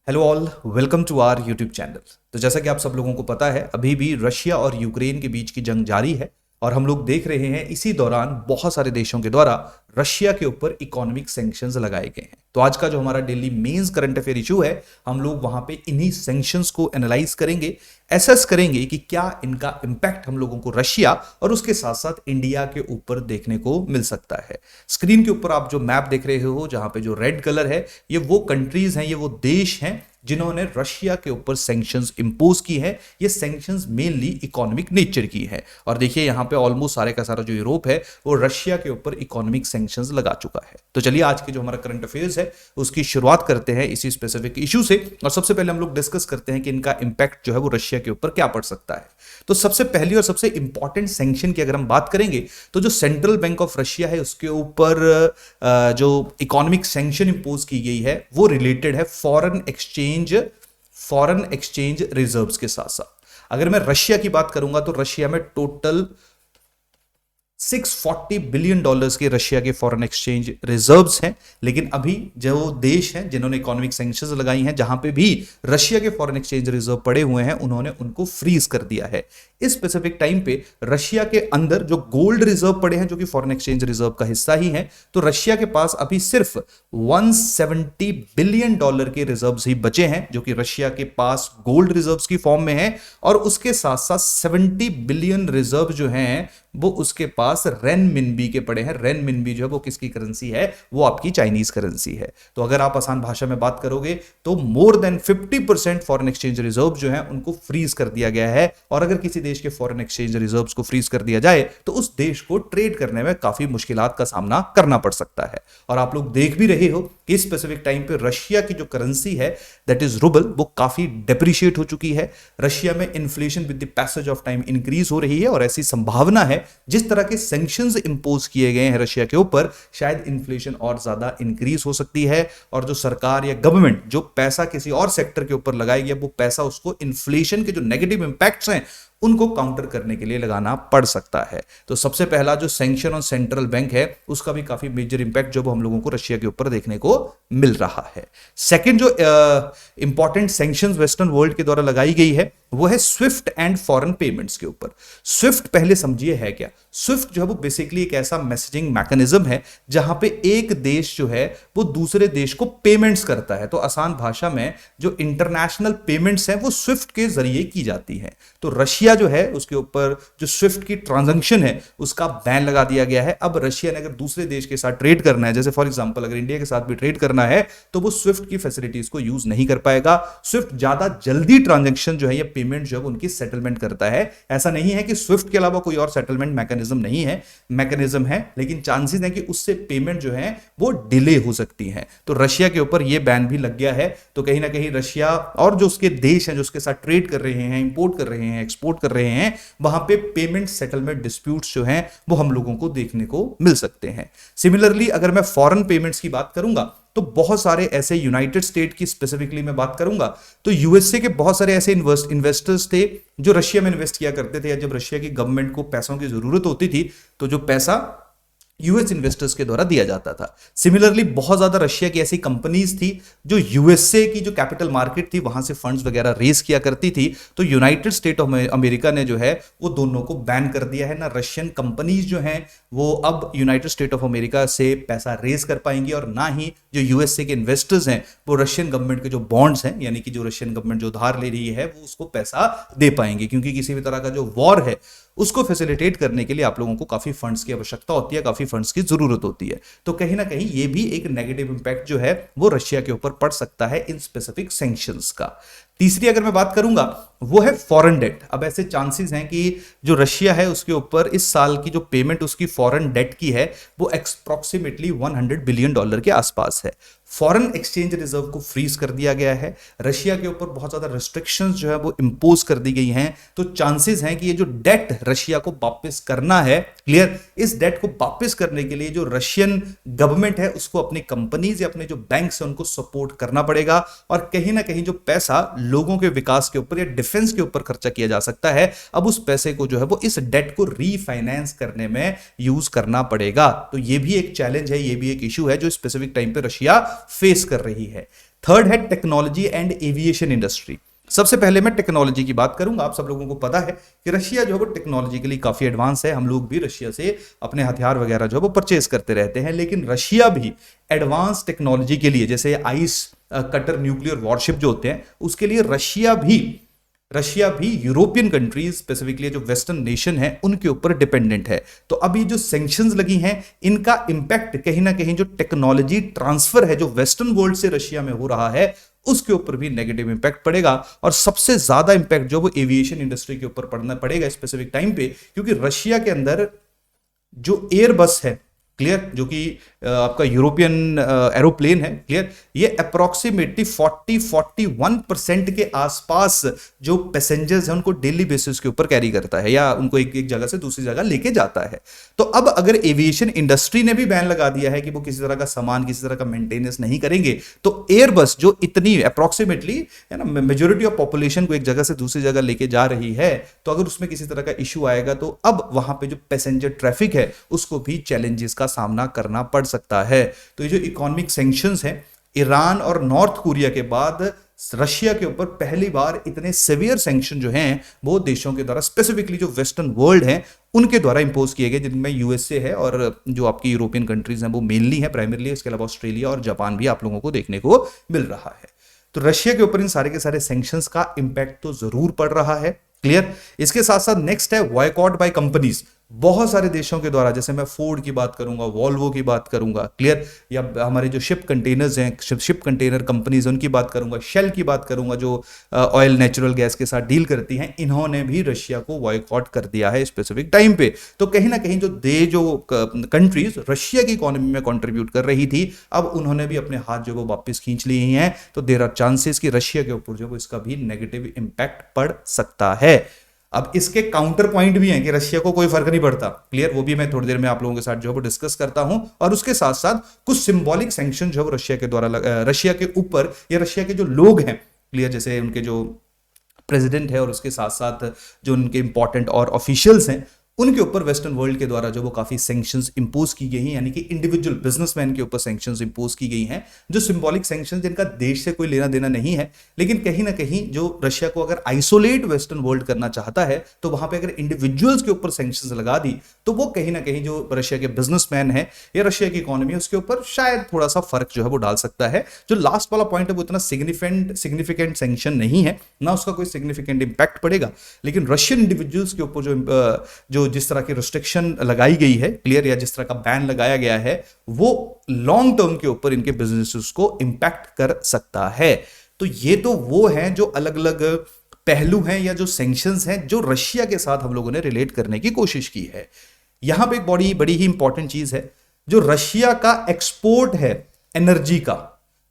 Hello all, welcome to our YouTube channel. तो जैसा कि आप सब लोगों को पता है, अभी भी रशिया और यूक्रेन के बीच की जंग जारी है और हम लोग देख रहे हैं इसी दौरान बहुत सारे देशों के द्वारा रशिया के ऊपर इकोनॉमिक सैंक्शंस लगाए गए हैं। तो आज का जो हमारा daily mains current affair issue है, हम लोग वहां पे इन्हीं सैंक्शंस को एनालाइज करेंगे, एसेस करेंगे कि क्या इनका इंपैक्ट हम लोगों को रशिया और उसके साथ साथ इंडिया के ऊपर देखने को मिल सकता है। स्क्रीन के ऊपर आप जो मैप देख रहे हो, जहां पे जो रेड कलर है, ये वो कंट्रीज हैं, ये वो देश हैं जिन्होंने रशिया के ऊपर सैंक्शंस इंपोज की है। ये सैंक्शंस मेनली इकोनॉमिक नेचर की है और देखिए यहां पे ऑलमोस्ट सारे का सारा जो यूरोप है वो रशिया के ऊपर इकोनॉमिक सैंक्शंस लगा चुका है। तो चलिए आज के जो हमारा करंट अफेयर्स है उसकी शुरुआत करते हैं इसी स्पेसिफिक इशू से और सबसे पहले हम लोग डिस्कस करते हैं कि इनका इंपैक्ट जो है वो रशिया के ऊपर क्या पड़ सकता है। तो सबसे पहली और सबसे इंपॉर्टेंट सैंक्शन की अगर हम बात करेंगे तो जो सेंट्रल बैंक ऑफ रशिया है उसके ऊपर जो इकोनॉमिक सैंक्शन इंपोज की गई है वो रिलेटेड है फॉरेन एक्सचेंज रिजर्व्स के साथ साथ। अगर मैं रशिया की बात करूंगा तो रशिया में टोटल $640 बिलियन के रशिया के फॉरेन एक्सचेंज रिजर्व्स हैं। लेकिन अभी जो देश हैं जिन्होंने इकोनॉमिक सैंक्शंस लगाई हैं, जहां पे भी रशिया के फॉरेन एक्सचेंज रिजर्व पड़े हुए हैं, उन्होंने उनको फ्रीज कर दिया है। इस स्पेसिफिक टाइम पे रशिया के अंदर जो गोल्ड रिजर्व पड़े हैं, जो कि फॉरेन एक्सचेंज रिजर्व का हिस्सा ही है, तो रशिया के पास अभी सिर्फ $170 बिलियन के रिजर्व्स ही बचे हैं, जो कि रशिया के पास गोल्ड रिजर्व्स की फॉर्म में है। और उसके साथ साथ 70 बिलियन रिजर्व जो हैं वो उसके पास रेनमिनबी के पड़े हैं। रेनमिनबी जो है वो किसकी करेंसी है? वो आपकी चाइनीज करेंसी है। तो अगर आप आसान भाषा में बात करोगे तो more than 50% foreign exchange reserve जो है उनको फ्रीज कर दिया गया है। और अगर किसी देश के फॉरेन एक्सचेंज रिजर्व्स को फ्रीज कर दिया जाए तो उस देश को ट्रेड करने में काफी मुश्किलात का सामना करना पड़ सकता है। और आप लोग देख भी रहे हो कि इस स्पेसिफिक टाइम पे रशिया की जो करेंसी है दैट इज रूबल, वो काफी डेप्रिशिएट हो चुकी है। रशिया में inflation with the passage of time increase हो रही है और ऐसी संभावना है जिस तरह के सैंक्शंस इंपोज किए गए हैं रशिया के ऊपर, शायद इन्फ्लेशन और ज्यादा इंक्रीज हो सकती है। और जो सरकार या गवर्नमेंट जो पैसा किसी और सेक्टर के ऊपर लगाएगी, वो पैसा उसको इन्फ्लेशन के जो नेगेटिव इंपैक्ट्स हैं उनको काउंटर करने के लिए लगाना पड़ सकता है। तो सबसे पहला जो सैंक्शन ऑन सेंट्रल बैंक है उसका भी काफी मेजर इंपैक्ट जो हम लोगों को रशिया के ऊपर देखने को मिल रहा है। सेकंड जो इंपॉर्टेंट सैंक्शंस वेस्टर्न वर्ल्ड के द्वारा लगाई गई है वो है स्विफ्ट एंड फॉरेन पेमेंट्स के ऊपर। स्विफ्ट पहले समझिए है क्या। स्विफ्ट जो है वो बेसिकली एक ऐसा मैसेजिंग मैकेनिज्म है जहां पे एक देश जो है वो दूसरे देश को पेमेंट्स करता है। तो आसान भाषा में जो इंटरनेशनल पेमेंट्स हैं वो स्विफ्ट के जरिए की जाती हैं। तो रशिया जो है उसके ऊपर जो स्विफ्ट की ट्रांजैक्शन है उसका बैन लगा दिया गया है। अब रशिया ने अगर दूसरे देश के साथ ट्रेड करना है, जैसे फॉर एग्जांपल अगर इंडिया के साथ भी ट्रेड करना है, तो वो स्विफ्ट की फैसिलिटीज को यूज नहीं कर पाएगा। स्विफ्ट ज्यादा जल्दी ट्रांजैक्शन जो है या पेमेंट जो है उनकी सेटलमेंट करता है। ऐसा नहीं है कि स्विफ्ट के अलावा कोई और सेटलमेंट मैकेनिज्म नहीं है, मैकेनिज्म है, लेकिन चांसेस है कि उससे पेमेंट जो है वो डिले हो सकती है। तो रशिया के ऊपर ये बैन भी लग गया है। तो कहीं ना कहीं रशिया और जो उसके देश हैं जो उसके साथ ट्रेड कर रहे हैं, इंपोर्ट कर रहे हैं, एक्सपोर्ट कर रहे हैं, वहां पे पेमेंट सेटलमेंट डिस्प्यूट्स जो हैं वो हम लोगों को देखने को मिल सकते हैं। सिमिलरली अगर मैं फॉरेन पेमेंट्स की बात करूंगा तो बहुत सारे ऐसे यूनाइटेड स्टेट की स्पेसिफिकली मैं बात करूंगा तो यूएसए के बहुत सारे ऐसे इन्वेस्टर्स थे जो रशिया में इन्वेस्ट किया करते थे। या जब रशिया की गवर्नमेंट को पैसों की जरूरत होती थी तो जो पैसा यूएस इन्वेस्टर्स के द्वारा दिया जाता था। सिमिलरली बहुत ज्यादा रशिया की ऐसी कंपनीज थी जो यूएसए की जो कैपिटल मार्केट थी वहां से फंड्स वगैरह रेज किया करती थी। तो यूनाइटेड स्टेट ऑफ अमेरिका ने जो है वो दोनों को बैन कर दिया है ना। रशियन कंपनीज जो हैं वो अब यूनाइटेड स्टेट ऑफ अमेरिका से पैसा रेज कर पाएंगी और ना ही जो यूएसए के इन्वेस्टर्स हैं वो रशियन गवर्नमेंट के जो बॉन्ड्स हैं, यानी कि जो रशियन गवर्नमेंट जो उधार ले रही है, वो उसको पैसा दे पाएंगे। क्योंकि किसी भी तरह का जो वॉर है उसको फैसिलिटेट करने के लिए आप लोगों को काफी फंड्स की आवश्यकता होती है, काफी फंड्स की जरूरत होती है। तो कहीं ना कहीं ये भी एक नेगेटिव इंपैक्ट जो है वो रशिया के ऊपर पड़ सकता है इन स्पेसिफिक सैंक्शंस का। तीसरी अगर मैं बात करूंगा वो है फॉरेन डेट। अब ऐसे चांसेस हैं कि जो रशिया है उसके ऊपर इस साल की जो पेमेंट उसकी फॉरेन डेट की है वो अप्रोक्सीमेटली $100 बिलियन के आसपास है। फॉरेन एक्सचेंज रिजर्व को फ्रीज कर दिया गया है। रशिया के ऊपर बहुत ज्यादा रिस्ट्रिक्शंस जो है वो इंपोज कर दी गई हैं। तो चांसेस हैं कि ये जो डेट रशिया को वापस करना है, क्लियर, इस डेट को वापस करने के लिए जो रशियन गवर्नमेंट है उसको अपनी कंपनीज या अपने जो बैंक्स हैं उनको सपोर्ट करना पड़ेगा। और कहीं ना कहीं जो पैसा लोगों के विकास के ऊपर या डिफेंस के ऊपर खर्चा किया जा सकता है, अब उस पैसे को जो है वो इस डेट को रीफाइनेंस करने में यूज करना पड़ेगा। तो ये भी एक चैलेंज है, ये भी एक इशू है जो स्पेसिफिक टाइम पे रशिया फेस कर रही है। थर्ड है टेक्नोलॉजी एंड एविएशन इंडस्ट्री। सबसे पहले मैं टेक्नोलॉजी की बात करूंगा। आप सब लोगों को पता है कि रशिया जो है वो टेक्नोलॉजिकली काफी एडवांस है। हम लोग भी रशिया से अपने हथियार वगैरह जो है वो परचेज करते रहते हैं, लेकिन रशिया भी एडवांस टेक्नोलॉजी के लिए, जैसे आइस कटर न्यूक्लियर वॉरशिप जो होते हैं, उसके लिए रशिया भी यूरोपियन कंट्रीज, स्पेसिफिकली जो वेस्टर्न नेशन है, उनके ऊपर डिपेंडेंट है। तो अब ये जो सैंक्शंस लगी हैं, इनका इंपैक्ट कहीं ना कहीं जो टेक्नोलॉजी ट्रांसफर है जो वेस्टर्न वर्ल्ड से रशिया में हो रहा है, उसके ऊपर भी नेगेटिव इंपैक्ट पड़ेगा। और सबसे ज्यादा इंपैक्ट जो वो एविएशन इंडस्ट्री के ऊपर पड़ना पड़ेगा स्पेसिफिक टाइम पे, क्योंकि रशिया के अंदर जो एयरबस है, क्लियर, जो कि आपका यूरोपियन एरोप्लेन है, क्लियर, ये अप्रोक्सीमेटली 41% के आसपास जो पैसेंजर्स हैं उनको डेली बेसिस के ऊपर कैरी करता है, या उनको एक जगह से दूसरी जगह लेके जाता है। तो अब अगर एविएशन इंडस्ट्री ने भी बैन लगा दिया है कि वो किसी तरह का सामान, किसी तरह का मेंटेनेंस नहीं करेंगे, तो एयरबस जो इतनी अप्रोक्सीमेटली है ना, मेजोरिटी ऑफ पॉपुलेशन को एक जगह से दूसरी जगह लेके जा रही है, तो अगर उसमें किसी तरह का इश्यू आएगा तो अब वहां पे जो पैसेंजर ट्रैफिक है उसको भी चैलेंजेस का सामना करना पड़ सकता है। तो ये जो इकोनॉमिक सैंक्शंस हैं, ईरान और नॉर्थ कोरिया के बाद रशिया के ऊपर पहली बार इतने सेवियर सैंक्शन जो हैं वो देशों के द्वारा, स्पेसिफिकली जो वेस्टर्न वर्ल्ड है उनके द्वारा इंपोज किए गए, जिनमें यूएसए है और जो आपकी यूरोपियन कंट्रीज हैं वो मेनली है, प्राइमरली। इसके अलावा ऑस्ट्रेलिया और जापान भी आप लोगों को देखने को मिल रहा है। तो रशिया के ऊपर इन सारे के सारे सैंक्शंस का इंपैक्ट तो जरूर पड़ रहा है, क्लियर। इसके साथ साथ नेक्स्ट है बॉयकॉट बाय कंपनीज। बहुत सारे देशों के द्वारा, जैसे मैं फोर्ड की बात करूंगा, वॉल्वो की बात करूंगा, क्लियर, या हमारे जो शिप कंटेनर्स हैं, शिप कंटेनर कंपनीज, उनकी बात करूंगा, शेल की बात करूंगा जो ऑयल नेचुरल गैस के साथ डील करती हैं, इन्होंने भी रशिया को बॉयकॉट कर दिया है स्पेसिफिक टाइम पे। तो कहीं ना कहीं जो कंट्रीज रशिया की इकोनॉमी में कॉन्ट्रीब्यूट कर रही थी, अब उन्होंने भी अपने हाथ जो वो वापस खींच लिए हैं। तो देयर आर चांसेस कि रशिया के ऊपर जो वो इसका भी नेगेटिव इंपैक्ट पड़ सकता है। अब इसके काउंटर पॉइंट भी हैं कि रशिया को कोई फर्क नहीं पड़ता, क्लियर, वो भी मैं थोड़ी देर में आप लोगों के साथ जो है डिस्कस करता हूं। और उसके साथ साथ कुछ सिंबॉलिक सैंक्शन जो रशिया के द्वारा रशिया के ऊपर, या रशिया के जो लोग हैं, क्लियर, जैसे उनके जो प्रेसिडेंट है और उसके साथ साथ जो उनके इंपॉर्टेंट और ऑफिशियल्स हैं, उनके ऊपर वेस्टर्न वर्ल्ड के द्वारा जो वो काफी सैंक्शंस इंपोज की गई हैं, यानी कि इंडिविजुअल बिजनेसमैन के ऊपर सैंक्शंस इंपोज की गई हैं, जो सिंबॉलिक सैंक्शंस जिनका देश से कोई लेना देना नहीं है, लेकिन कहीं ना कहीं जो रशिया को अगर आइसोलेट वेस्टर्न वर्ल्ड करना चाहता है, तो वहां पे अगर इंडिविजुअल्स के ऊपर सैंक्शंस लगा दी, तो वो कहीं ना कहीं जो रशिया के बिजनेसमैन है या रशिया की इकोनॉमी है उसके ऊपर शायद थोड़ा सा फर्क जो है वो डाल सकता है। जो लास्ट वाला पॉइंट है वो इतना सिग्निफिकेंट सैंक्शन नहीं है, ना उसका कोई सिग्निफिकेंट इंपैक्ट पड़ेगा, लेकिन रशियन इंडिविजुअल्स के ऊपर जो जिस तरह की रिस्ट्रिक्शन लगाई गई है, क्लियर, या जिस तरह का बैन लगाया गया है, वो लॉन्ग टर्म के ऊपर इनके बिजनेसेस को इंपैक्ट कर सकता है। तो ये तो वो हैं जो अलग अलग पहलू हैं या जो सैंक्शंस हैं जो रशिया के साथ हम लोगों ने रिलेट करने की कोशिश की है। यहां पे एक बड़ी ही इंपॉर्टेंट चीज है, जो रशिया का एक्सपोर्ट है एनर्जी का,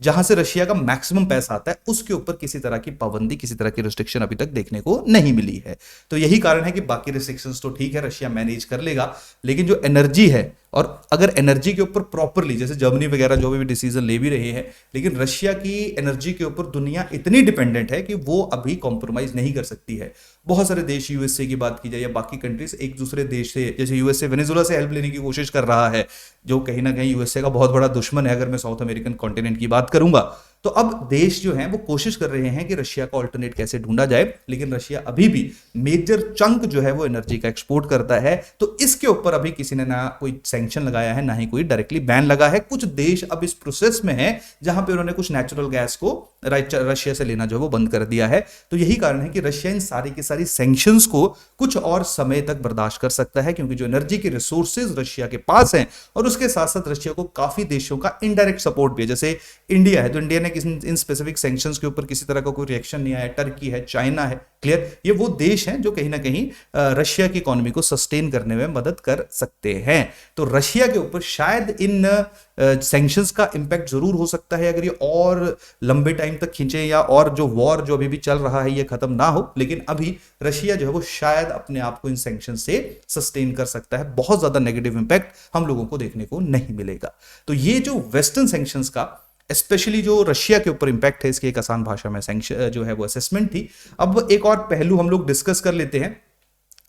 जहां से रशिया का मैक्सिमम पैसा आता है, उसके ऊपर किसी तरह की पाबंदी, किसी तरह की रिस्ट्रिक्शन अभी तक देखने को नहीं मिली है। तो यही कारण है कि बाकी रिस्ट्रिक्शंस तो ठीक है, रशिया मैनेज कर लेगा, लेकिन जो एनर्जी है, और अगर एनर्जी के ऊपर प्रॉपरली, जैसे जर्मनी वगैरह जो भी डिसीजन ले भी रहे हैं, लेकिन रशिया की एनर्जी के ऊपर दुनिया इतनी डिपेंडेंट है कि वो अभी कॉम्प्रोमाइज नहीं कर सकती है। बहुत सारे देश, यूएसए की बात की जाए या बाकी कंट्रीज, एक दूसरे देश से, जैसे यूएसए वेनेजुएला से हेल्प लेने की कोशिश कर रहा है, जो कहीं ना कहीं यूएसए का बहुत बड़ा दुश्मन है अगर मैं साउथ अमेरिकन कॉन्टिनेंट की बात करूंगा। तो अब देश जो हैं वो कोशिश कर रहे हैं कि रशिया का ऑल्टरनेट कैसे ढूंढा जाए, लेकिन रशिया अभी भी मेजर चंक जो है वो एनर्जी का एक्सपोर्ट करता है। तो इसके ऊपर अभी किसी ने ना कोई सैंक्शन लगाया है, ना ही कोई डायरेक्टली बैन लगा है। कुछ देश अब इस प्रोसेस में है जहां पे उन्होंने कुछ नेचुरल गैस को रशिया से लेना जो है वो बंद कर दिया है। तो यही कारण है कि रशिया इन सारी की सारी सैंक्शंस को कुछ और समय तक बर्दाश्त कर सकता है, क्योंकि जो एनर्जी के रिसोर्सेज रशिया के पास हैं, और उसके साथ साथ रशिया को काफी देशों का इनडायरेक्ट सपोर्ट भी है। जैसे इंडिया है, तो इंडिया ने इन स्पेसिफिक सैंक्शंस के ऊपर किसी तरह का कोई रिएक्शन नहीं आया। टर्की है, चाइना है, क्लियर, ये वो देश हैं जो कहीं ना कहीं रशिया की इकोनॉमी को सस्टेन करने में मदद कर सकते हैं। तो रशिया के ऊपर शायद इन सैंक्शंस का इंपैक्ट जरूर हो सकता है अगर ये और लंबे टाइम तक खींचे, या और जो वॉर जो अभी भी चल रहा है ये खत्म ना हो। लेकिन अभी रशिया जो है वो शायद अपने आप को इन सैंक्शन से सस्टेन कर सकता है। बहुत ज्यादा नेगेटिव इंपैक्ट हम लोगों को देखने को नहीं मिलेगा। तो ये जो वेस्टर्न सैंक्शंस का स्पेशली जो रशिया के ऊपर इंपैक्ट है, इसकी एक आसान भाषा में सैंक्शन जो है वो असेसमेंट थी। अब एक और पहलू हम लोग डिस्कस कर लेते हैं,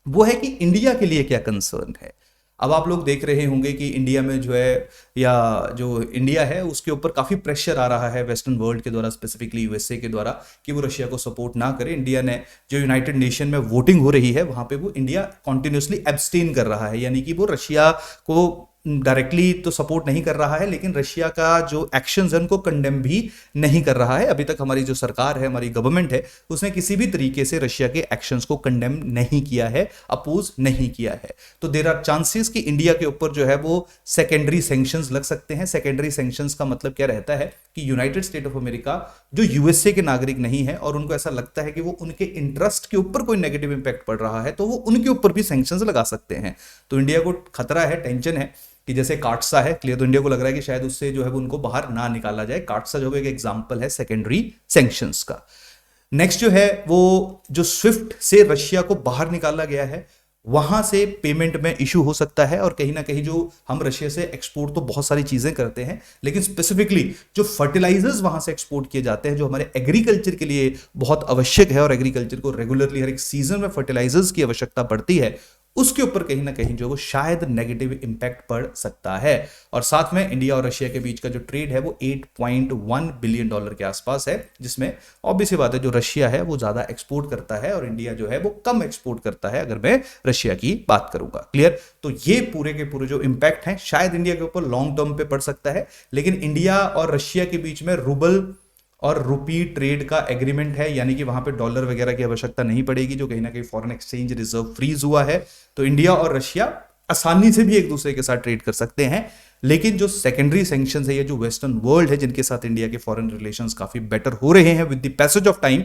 वो है कि इंडिया के लिए क्या कंसर्न है। अब आप लोग देख रहे होंगे कि इंडिया में जो है, या जो इंडिया है उसके ऊपर काफ़ी प्रेशर आ रहा है वेस्टर्न वर्ल्ड के द्वारा, स्पेसिफिकली यूएसए के द्वारा, कि वो रशिया को सपोर्ट ना करे। इंडिया ने जो यूनाइटेड नेशन में वोटिंग हो रही है वहाँ पे वो इंडिया कॉन्टिन्यूसली एब्सटेन कर रहा है, यानी कि वो रशिया को डायरेक्टली तो सपोर्ट नहीं कर रहा है, लेकिन रशिया का जो एक्शंस है उनको कंडेम भी नहीं कर रहा है। अभी तक हमारी जो सरकार है, हमारी गवर्नमेंट है, उसने किसी भी तरीके से रशिया के एक्शंस को कंडेम नहीं किया है, अपोज नहीं किया है। तो देयर आर चांसेस कि इंडिया के ऊपर जो है वो सेकेंडरी सैंक्शंस लग सकते हैं। सेकेंडरी सैंक्शंस का मतलब क्या रहता है कि यूनाइटेड स्टेट ऑफ अमेरिका जो यूएसए के नागरिक नहीं है और उनको ऐसा लगता है कि वो उनके इंटरेस्ट के ऊपर कोई नेगेटिव इंपैक्ट पड़ रहा है, तो वो उनके ऊपर भी सैंक्शंस लगा सकते हैं। तो इंडिया को खतरा है, टेंशन है कि जैसे काटसा है, क्लियर, तो इंडिया को लग रहा है कि शायद उससे जो है उनको बाहर ना निकाला जाए। काटसा जो है एक एग्जांपल है सेकेंडरी सैंक्शंस का। नेक्स्ट जो है वो जो स्विफ्ट से रशिया को बाहर निकाला गया है, वहां से पेमेंट में इशू हो सकता है, और कहीं ना कहीं जो हम रशिया से एक्सपोर्ट तो बहुत सारी चीजें करते हैं, लेकिन स्पेसिफिकली जो फर्टिलाइजर्स वहां से एक्सपोर्ट किए जाते हैं, जो हमारे एग्रीकल्चर के लिए बहुत आवश्यक है, और एग्रीकल्चर को रेगुलरली हर एक सीजन में फर्टिलाइजर्स की आवश्यकता पड़ती है, उसके ऊपर कहीं ना कहीं जो वो शायद नेगेटिव इंपैक्ट पड़ सकता है। और साथ में इंडिया और रशिया के बीच का जो ट्रेड है वो $8.1 बिलियन के आसपास है, जिसमें ऑब्वियस सी बात है जो रशिया है वो ज्यादा एक्सपोर्ट करता है और इंडिया जो है वो कम एक्सपोर्ट करता है, अगर मैं रशिया की बात करूंगा। क्लियर, तो ये पूरे के पूरे जो इंपैक्ट है शायद इंडिया के ऊपर लॉन्ग टर्म पे पड़ सकता है, लेकिन इंडिया और रशिया के बीच में रूबल और रुपी ट्रेड का एग्रीमेंट है, यानी कि वहां पे डॉलर वगैरह की आवश्यकता नहीं पड़ेगी, जो कहीं ना कहीं फॉरेन एक्सचेंज रिजर्व फ्रीज हुआ है। तो इंडिया और रशिया आसानी से भी एक दूसरे के साथ ट्रेड कर सकते हैं, लेकिन जो सेकेंडरी सैंक्शंस है, ये जो वेस्टर्न वर्ल्ड है जिनके साथ इंडिया के फॉरेन रिलेशंस काफी बेटर हो रहे हैं with the passage of time,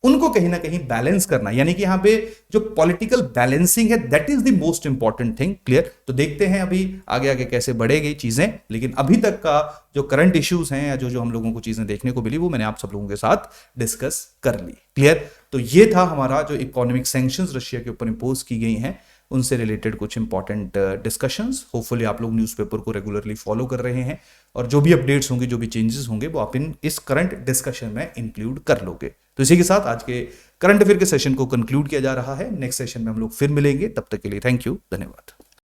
उनको कहीं ना कहीं बैलेंस करना, यानी कि यहां पे जो पॉलिटिकल बैलेंसिंग है that is the most important thing. Clear, तो देखते हैं अभी आगे आगे कैसे बढ़ेगी चीजें, लेकिन अभी तक का जो करंट इश्यूज हैं या जो जो हम लोगों को चीजें देखने को मिली वो मैंने आप सब लोगों के साथ डिस्कस कर ली। क्लियर, तो ये था हमारा जो इकोनॉमिक सैंक्शंस रशिया के ऊपर इंपोज की गई हैं, उनसे रिलेटेड कुछ इंपॉर्टेंट डिस्कशंस। होपफुली आप लोग न्यूज़पेपर को रेगुलरली फॉलो कर रहे हैं, और जो भी अपडेट्स होंगे, जो भी चेंजेस होंगे, वो आप इस करंट डिस्कशन में इंक्लूड कर लोगे। तो इसी के साथ आज के करंट अफेयर के सेशन को कंक्लूड किया जा रहा है। नेक्स्ट सेशन में हम लोग फिर मिलेंगे, तब तक के लिए थैंक यू, धन्यवाद।